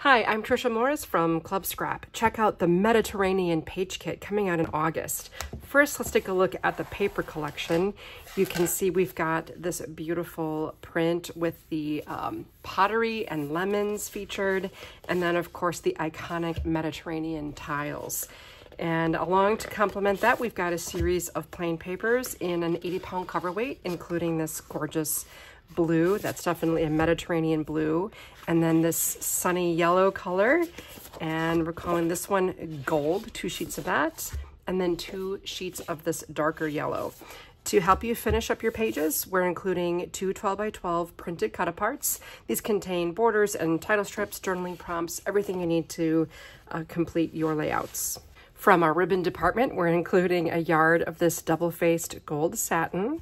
Hi, I'm Tricia Morris from Club Scrap. Check out the Mediterranean page kit coming out in August. First, let's take a look at the paper collection. You can see we've got this beautiful print with the pottery and lemons featured, and then of course the iconic Mediterranean tiles. And along to complement that, we've got a series of plain papers in an 80-pound cover weight, including this gorgeous blue. That's definitely a Mediterranean blue. And then this sunny yellow color. And we're calling this one gold, 2 sheets of that. And then 2 sheets of this darker yellow. To help you finish up your pages, we're including 2 12x12 printed cut-aparts. These contain borders and title strips, journaling prompts, everything you need to complete your layouts. From our ribbon department, we're including a yard of this double-faced gold satin,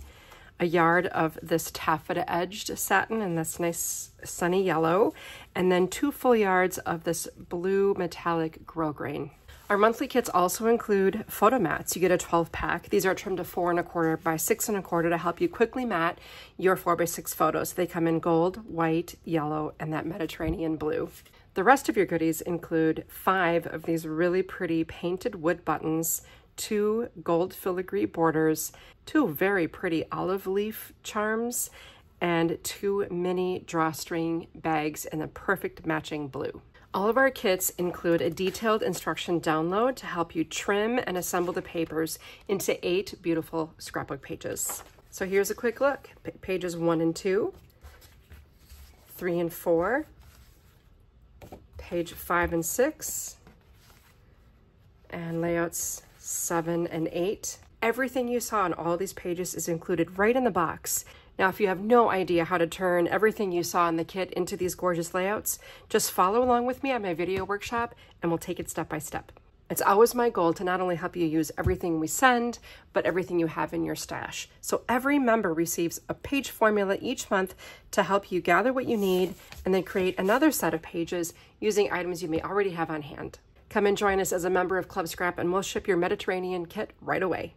a yard of this taffeta-edged satin in this nice sunny yellow, and then 2 full yards of this blue metallic grosgrain. Our monthly kits also include photomats. You get a 12-pack. These are trimmed to 4 1/4 by 6 1/4 to help you quickly mat your 4x6 photos. They come in gold, white, yellow, and that Mediterranean blue. The rest of your goodies include 5 of these really pretty painted wood buttons, 2 gold filigree borders, 2 very pretty olive leaf charms, and 2 mini drawstring bags in the perfect matching blue. All of our kits include a detailed instruction download to help you trim and assemble the papers into 8 beautiful scrapbook pages. So here's a quick look. Pages 1 and 2, 3 and 4, page 5 and 6, and layouts 7 and 8. Everything you saw on all these pages is included right in the box. Now, if you have no idea how to turn everything you saw in the kit into these gorgeous layouts, just follow along with me on my video workshop and we'll take it step by step. It's always my goal to not only help you use everything we send, but everything you have in your stash. So every member receives a page formula each month to help you gather what you need and then create another set of pages using items you may already have on hand. Come and join us as a member of Club Scrap and we'll ship your Mediterranean kit right away.